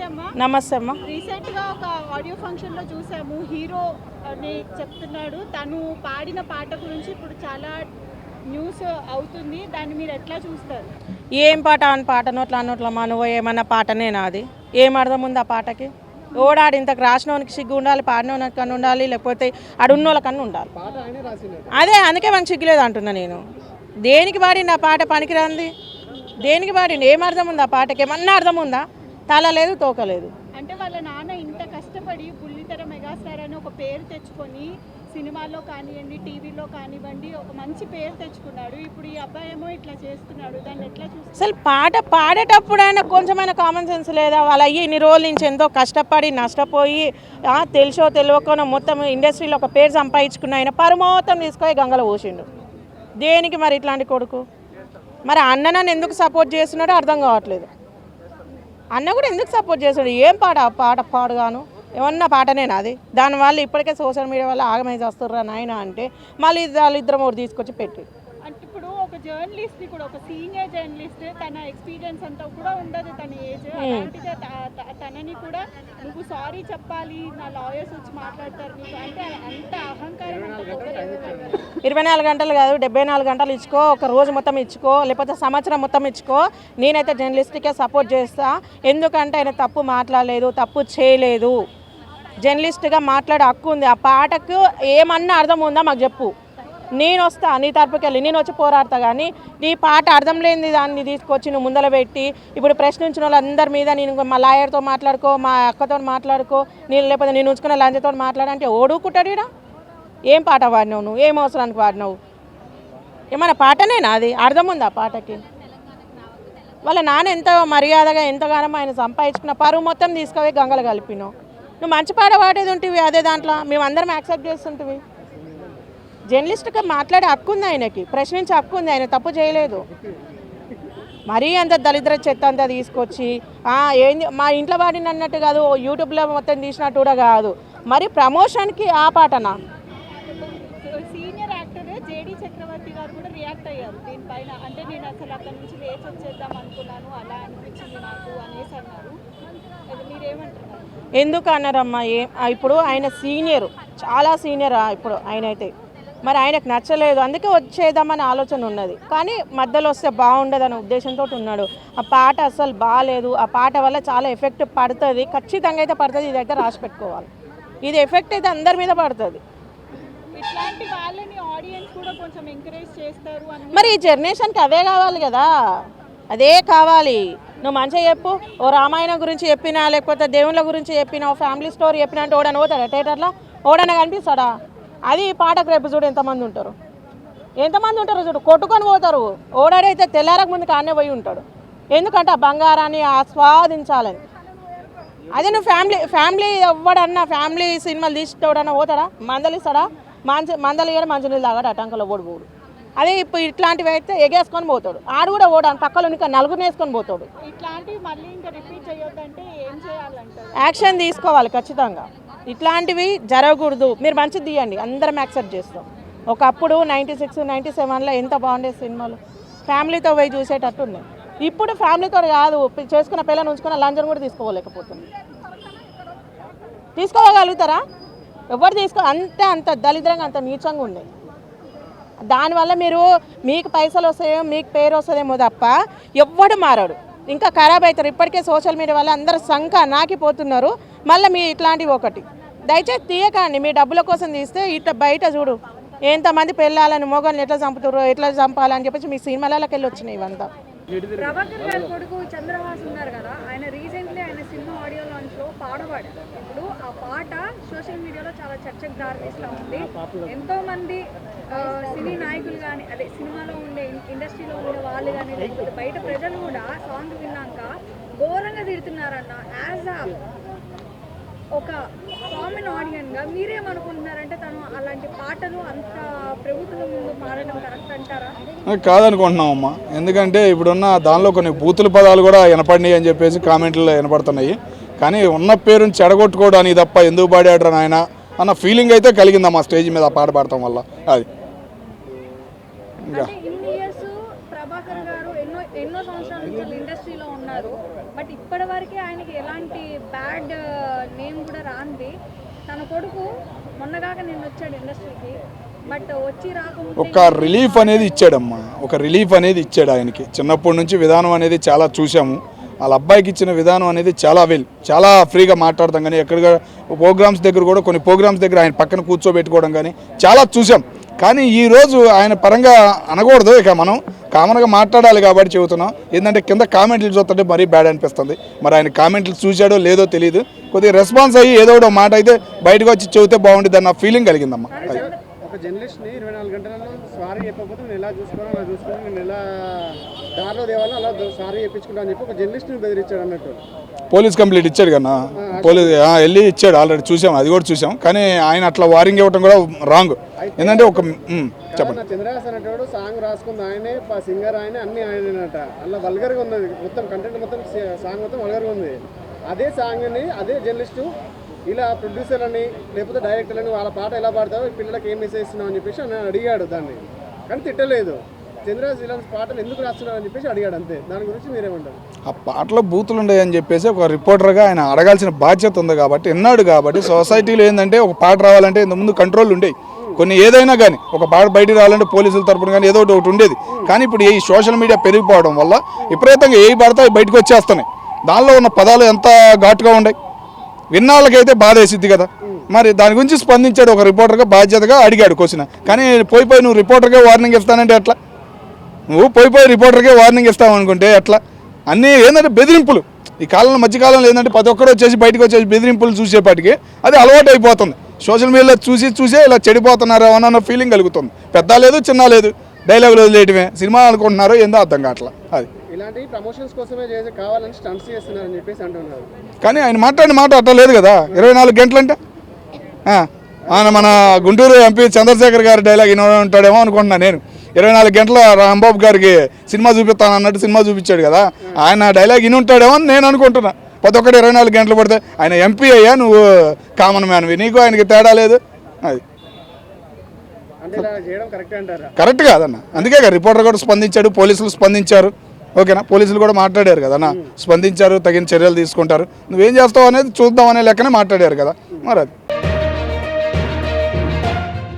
అమ్మా. నమస్తే అమ్మా. రీసెంట్ గా ఒక ఆడియో ఫంక్షన్ లో చూసాము, హీరో అని చెప్తున్నాడు, తను పాడిన పాట గురించి ఇప్పుడు చాలా న్యూస్ అవుతుంది, దాన్ని మీరు ఎట్లా చూస్తారు? ఏం పాట అని పాట నోట్ల నోట్ల నువ్వు ఏమన్నా పాటనేనా అది? ఏం అర్థం ఉంది ఆ పాటకి? ఓడాడు ఇంతకు రాసినోనికి సిగ్గు ఉండాలి, పాడినోనికి కన్నా ఉండాలి, లేకపోతే అడున్నోళ్ళ కన్నా ఉండాలి. అదే అందుకే మనకు సిగ్గులేదు అంటున్నా నేను. దేనికి పాడింది ఆ పాట? పనికిరాంది. దేనికి పాడింది? ఏం అర్థం ఉంది ఆ పాటకి? ఏమన్నా అర్థం ఉందా? తల లేదు, తోక లేదు. అంటే వాళ్ళ నాన్న ఇంత కష్టపడి బుల్లితెర మెగాస్టార్ అని ఒక పేరు తెచ్చుకొని సినిమాల్లో కానివ్వండి, టీవీలో కానివ్వండి, ఒక మంచి పేరు తెచ్చుకున్నాడు. ఇప్పుడు ఈ అబ్బాయి ఏమో ఇట్లా చేస్తున్నాడు, దాన్ని ఎట్లా చూస్తారు? అసలు పాట పాడేటప్పుడు అయినా కొంచెమైనా కామన్ సెన్స్ లేదా? వాళ్ళ అయ్యి ఇన్ని రోజుల నుంచి ఎంతో కష్టపడి నష్టపోయి తెలుసో తెలియకనో మొత్తం ఇండస్ట్రీలో ఒక పేరు సంపాదించుకున్న ఆయన పరమోత్తం తీసుకొని గంగలో పోసిండు. దేనికి మరి ఇట్లాంటి కొడుకు? మరి అన్న నన్ను ఎందుకు సపోర్ట్ చేస్తున్నాడో అర్థం కావట్లేదు. అన్న కూడా ఎందుకు సపోర్ట్ చేస్తున్నాడు? ఏం పాట పాడుగాను ఏమన్నా పాటనేనా అది? దానివల్ల ఇప్పటికే సోషల్ మీడియా వల్ల ఆగమైజ్ వస్తుర్రా నాయన అంటే మళ్ళీ వాళ్ళిద్దరం ఒకటి తీసుకొచ్చి పెట్టి. అంటే ఇప్పుడు ఒక జర్నలిస్ట్ కూడా, ఒక సీనియర్ జర్నలిస్ట్, తన ఎక్స్పీరియన్స్ అంతా కూడా ఉండదు, తన ఏజ్ అలాంటిదే తనని కూడా నువ్వు సారీ చెప్పాలి, నా లాయర్స్ వచ్చి మాట్లాడతారు నీకు అంటే అంత అహంకారం, అంత 24 గంటలు కాదు, 74 గంటలు ఇచ్చుకో, ఒక రోజు మొత్తం ఇచ్చుకో, లేకపోతే సంవత్సరం మొత్తం ఇచ్చుకో. నేనైతే జర్నలిస్ట్కే సపోర్ట్ చేస్తా. ఎందుకంటే ఆయన తప్పు మాట్లాడలేదు, తప్పు చేయలేదు. జర్నలిస్ట్గా మాట్లాడే హక్కు ఉంది. ఆ పాటకు ఏమన్నా అర్థం ఉందా మాకు చెప్పు. నేను వస్తా నీ తరపుకి వెళ్ళి, నేను వచ్చి పోరాడతా. కానీ నీ పాట అర్థం లేనిది దాన్ని తీసుకొచ్చి నువ్వు ముందర పెట్టి ఇప్పుడు ప్రశ్నించిన వాళ్ళందరి మీద నేను మా లాయర్తో మాట్లాడుకో, మా అక్కతో మాట్లాడుకో, నేను లేకపోతే నేను ఉంచుకున్న లంచతో మాట్లాడంటే ఓడుకుంటాడు. ఏం పాట పాడినావు నువ్వు? ఏం అవసరానికి పాడినావు? ఏమైనా పాటనేనా అది? అర్థం ఉంది ఆ పాటకి? వాళ్ళ నాన్న ఎంత మర్యాదగా ఎంతగానో ఆయన సంపాదించుకున్న పరువు మొత్తం తీసుకుపోయి గంగలు కలిపినావు. నువ్వు మంచి పాట పాడేది ఉంటివి, అదే దాంట్లో మేము అందరం యాక్సెప్ట్ చేస్తుంటివి. జర్నలిస్ట్గా మాట్లాడే హక్కు ఉంది ఆయనకి, ప్రశ్నించే హక్కు ఉంది. ఆయన తప్పు చేయలేదు. మరీ అంత దళిద్ర చెత్త అంతా తీసుకొచ్చి ఏంది మా ఇంట్లో పాడిన అన్నట్టు కాదు, యూట్యూబ్లో మొత్తం తీసినట్టు కూడా కాదు. మరి ప్రమోషన్కి ఆ పాటనా? సీనియర్ యాక్టర్ జేడీ చక్రవర్తి గారు కూడా రియాక్ట్ అయ్యారు దీనిపైన. అంటే నేను అసలు అక్కడి నుంచి లేచి వచ్చేద్దాం అనుకున్నాను, అలా అనిపించింది నాకు అనేసి అన్నారు. మీరేమంటున్నారు? ఎందుకు అన్నారమ్మా? ఇప్పుడు ఆయన సీనియర్, చాలా సీనియర్ ఇప్పుడు ఆయన అయితే. మరి ఆయనకు నచ్చలేదు, అందుకే వచ్చేద్దామని ఆలోచన ఉన్నది. కానీ మధ్యలో వస్తే బాగుండదు అనే ఉద్దేశంతో ఉన్నాడు. ఆ పాట అసలు బాగాలేదు. ఆ పాట వల్ల చాలా ఎఫెక్ట్ పడుతుంది, ఖచ్చితంగా అయితే పడుతుంది. ఇదైతే రాసి పెట్టుకోవాలి. ఇది ఎఫెక్ట్ అయితే అందరి మీద పడుతుంది. ఇట్లాంటి వాళ్ళని ఆడియన్స్ కూడా కొంచెం ఎంకరేజ్ చేస్తారు అని. మరి ఈ జనరేషన్కి అదే కావాలి కదా, అదే కావాలి. నువ్వు మంచిగా చెప్పు, ఓ రామాయణం గురించి చెప్పినా, లేకపోతే దేవుళ్ళ గురించి చెప్పినా, ఓ ఫ్యామిలీ స్టోరీ చెప్పినా అంటే ఓడని పోతాడా థియేటర్లో? ఓడనే కనిపిస్తాడా? అది ఈ పాటకు రేపు చూడు ఎంతమంది ఉంటారు, చూడు కొట్టుకొని పోతారు. ఓడాడైతే తెల్లారకు ముందు కానే పోయి ఉంటాడు. ఎందుకంటే ఆ బంగారాన్ని ఆస్వాదించాలని. అదే నువ్వు ఫ్యామిలీ ఎవ్వడన్నా ఫ్యామిలీ సినిమాలు తీసుకోవడన్నా పోతాడా? మందలిస్తాడా? మందలు ఇయ్యడం, మంచినీళ్ళు తాగాడు, అటంకలో ఓడిపోడు. అదే ఇప్పుడు ఇట్లాంటివి అయితే ఎగేసుకొని పోతాడు. ఆడు కూడా ఓడాను పక్కలో ఇంకా నలుగురిని వేసుకొని పోతాడు. ఇట్లాంటివి మళ్ళీ ఇంకా రిపీట్ చేయొద్దంటే ఏం చేయాలంటారు? యాక్షన్ తీసుకోవాలి ఖచ్చితంగా. ఇట్లాంటివి జరగకూడదు. మీరు మంచిది తీయండి, అందరం యాక్సెప్ట్ చేస్తాం. ఒకప్పుడు 96, 97లో ఎంత బాగుండే సినిమాలు, ఫ్యామిలీతో పోయి చూసేటట్టు ఉన్నాయి. ఇప్పుడు ఫ్యామిలీతో కాదు, చేసుకున్న పిల్లని ఉంచుకున్న లంచం కూడా తీసుకోలేకపోతుంది. తీసుకోగలుగుతారా? ఎవరు అంత దళిద్రంగా, అంత నీచంగా ఉన్నాయి. దానివల్ల మీకు పైసలు వస్తాయో, మీకు పేరు వస్తుందేమో తప్ప ఎవ్వడు మారాడు, ఇంకా ఖరాబ్ అవుతారు. ఇప్పటికే సోషల్ మీడియా వల్ల అందరూ సంఖ నాకిపోతున్నారు. మళ్ళీ మీ ఇట్లాంటివి ఒకటి దయచేసి తీయకండి. మీ డబ్బుల కోసం తీస్తే ఇట్లా బయట చూడు ఎంతమంది పెళ్ళాలని, మొగల్ని ఎట్లా చంపుతారో, ఎట్లా చంపాలని చెప్పేసి మీ సినిమాలకి వెళ్ళి వచ్చినాయి ఇవంతా. ప్రభాకర్ గారి కొడుకు చంద్రహాస్ ఉన్నారు కదా, ఆయన రీసెంట్లీ ఆయన సినిమా ఆడియో లాంచ్లో పాడవాడు. ఇప్పుడు ఆ పాట సోషల్ మీడియాలో చాలా చర్చకు దారితీస్తూ ఉంది. ఎంతోమంది సినీ నాయకులు కానీ, అదే సినిమాలో ఉండే ఇండస్ట్రీలో ఉండే వాళ్ళు కానీ, లేకపోతే బయట ప్రజలు కూడా సాంగ్ విన్నాక ఘోరంగా తిడుతున్నారన్న. యాజ్ ఒక కామన్ ఆడియన్గా మీరేమనుకుంటున్నారంటే, తను అలాంటి పాటలు అంత ప్రభుత్వం ముందు పాడడం కరెక్ట్ అంటారా? కాదనుకుంటున్నామమ్మా. ఎందుకంటే ఇప్పుడున్న దానిలో కొన్ని బూతుల పదాలు కూడా వినపడినాయి అని చెప్పేసి కామెంట్లు వినపడుతున్నాయి. కానీ ఉన్న పేరుని చెడగొట్టుకోవడానికి తప్ప ఎందుకు పాడాడు నాయన అన్న ఫీలింగ్ అయితే కలిగిందమ్మా స్టేజ్ మీద ఆ పాట పాడటం వల్ల. అది ఇంకా ప్రభాకర్ గారు ఎన్నో సంవత్సరాల నుంచి ఇండస్ట్రీలో ఉన్నారు. బట్ ఇప్పటి వరకు ఆయనకి ఎలాంటి బ్యాడ్ నేమ్ కూడా రాంది. తన కొడుకు మొన్నగాక నేను వచ్చాడు ఇండస్ట్రీకి, బట్ వచ్చి రాకుండా ఒక రిలీఫ్ అనేది ఇచ్చాడమ్మా, ఒక రిలీఫ్ అనేది ఇచ్చాడు ఆయనకి. చిన్నప్పటి నుంచి విధానం అనేది చాలా చూసాము. వాళ్ళ అబ్బాయికి ఇచ్చిన విధానం అనేది చాలా ఫ్రీగా మాట్లాడతాం. కానీ ఎక్కడ ప్రోగ్రామ్స్ దగ్గర కూడా కొన్ని ప్రోగ్రామ్స్ దగ్గర ఆయన పక్కన కూర్చోబెట్టుకోవడం కానీ చాలా చూసాం. కానీ ఈరోజు ఆయన పరంగా అనకూడదు, ఇక మనం కామన్గా మాట్లాడాలి కాబట్టి చెబుతున్నాం. ఏంటంటే కింద కామెంట్లు చూస్తుంటే మరీ బ్యాడ్ అనిపిస్తుంది. మరి ఆయన కామెంట్లు చూశాడో లేదో తెలియదు. కొద్దిగా రెస్పాన్స్ అయ్యి ఏదో ఒక మాట అయితే బయటకు వచ్చి చెబితే బాగుంటుంది అన్న ఫీలింగ్ కలిగిందమ్మా. ఒక జర్నలిస్ట్ని 24 గంటలలో సారీ చెప్పకపోతే నేను ఎలా చూసుకోవాలో అలా చూసుకుని నేను ఎలా దారిలో దేవాలో అలా సారీ చెప్పించుకుంటా అని చెప్పి ఒక జర్నలిస్ట్ని బెదిరించాడు అన్నట్టు. పోలీస్ కంప్లైంట్ ఇచ్చాడు కన్నా, పోలీస్ వెళ్ళి ఇచ్చాడు, ఆల్రెడీ చూసాం, అది కూడా చూసాం. కానీ ఆయన అట్లా వారింగ్ ఇవ్వటం కూడా రాంగ్. ఏంటంటే ఒక చెప్పండి, చంద్రహాస్ అనేటోడు సాంగ్ రాసుకుంది ఆయనే, సింగర్ ఆయనే, అన్ని ఆయనట. అలా వల్గర్గా ఉన్నది మొత్తం కంటెంట్, మొత్తం సాంగ్ మొత్తం వల్గర్గా ఉంది. అదే సాంగ్ని అదే జర్నలిస్టు ఇలా ప్రొడ్యూసర్లని లేకపోతే డైరెక్టర్లని వాళ్ళ పాట ఎలా పాడతారో పిల్లలకి ఏం మెసేజ్ ఇస్తున్నావు అని చెప్పేసి ఆయన అడిగాడు దాన్ని. కానీ తిట్టలేదు. చంద్రహాస్ ఇలాంటి పాటలు ఎందుకు రాస్తున్నావు అని చెప్పేసి అడిగాడు, అంతే. దాని గురించి మీరేమంటారు? ఆ పాటలో బూతులు ఉన్నాయని చెప్పేసి ఒక రిపోర్టర్గా ఆయన అడగాల్సిన బాధ్యత ఉంది కాబట్టి విన్నాడు. కాబట్టి సొసైటీలో ఏంటంటే ఒక పాట రావాలంటే ఇంతకుముందు కంట్రోల్ ఉండేవి కొన్ని, ఏదైనా కానీ ఒక పాట బయటికి రావాలంటే పోలీసుల తరపున కానీ ఏదో ఒకటి ఉండేది. కానీ ఇప్పుడు ఈ సోషల్ మీడియా పెరిగిపోవడం వల్ల విపరీతంగా ఏ పడతా బయటకు వచ్చేస్తున్నాయి. దానిలో ఉన్న పదాలు ఎంత ఘాటుగా ఉన్నాయి, విన్నాళ్ళకైతే బాధ వేసిద్ది కదా. మరి దాని గురించి స్పందించాడు ఒక రిపోర్టర్గా, బాధ్యతగా అడిగాడు క్వశ్చన్. కానీ పోయి నువ్వు రిపోర్టర్గా వార్నింగ్ ఇస్తానంటే ఎట్లా? నువ్వు పోయి రిపోర్టర్గా వార్నింగ్ ఇస్తావు అనుకుంటే ఎట్లా? అన్నీ ఏంటంటే బెదిరింపులు. ఈ కాలంలో మధ్యకాలంలో ఏంటంటే ప్రతి ఒక్కరు వచ్చేసి బయటకు వచ్చేసి బెదిరింపులు చూసేపాటికి అది అలవాటు అయిపోతుంది. సోషల్ మీడియాలో చూసే ఇలా చెడిపోతున్నారు అన్న ఫీలింగ్ కలుగుతుంది. పెద్ద లేదు చిన్న లేదు, డైలాగులు వదిలేయటమే, సినిమా అనుకుంటున్నారో ఏందో అర్థం కావట్లా. అది ఇలాంటి ప్రమోషన్స్ కోసమే చేసి కావాలని స్టంట్స్ చేస్తున్నారని చెప్పేసి అంటున్నారు. కానీ ఆయన మాట్లాడిన మాట అట్లా లేదు కదా. 24 గంటలంటే ఆయన మన గుంటూరు ఎంపీ చంద్రశేఖర్ గారి డైలాగ్ ఇన్వో ఉంటాడేమో అనుకుంటున్నాను నేను. 24 గంటల రాంబాబు గారికి సినిమా చూపిస్తాను అన్నట్టు సినిమా చూపించాడు కదా, ఆయన డైలాగ్ ఇని ఉంటాడేమో అని నేను అనుకుంటున్నా. ప్రతి ఒక్కటి 24 గంటలు పడితే ఆయన ఎంపీ అయ్యా, నువ్వు కామన్ మ్యాన్వి, నీకు ఆయనకి తేడా లేదు. అది కరెక్ట్ కాదన్న. అందుకే రిపోర్టర్ కూడా స్పందించాడు, పోలీసులు స్పందించారు. ఓకేనా, పోలీసులు కూడా మాట్లాడారు కదన్నా, స్పందించారు, తగిన చర్యలు తీసుకుంటారు. నువ్వేం చేస్తావు అనేది చూద్దాం అనే లెక్కనే మాట్లాడారు కదా. మరి అది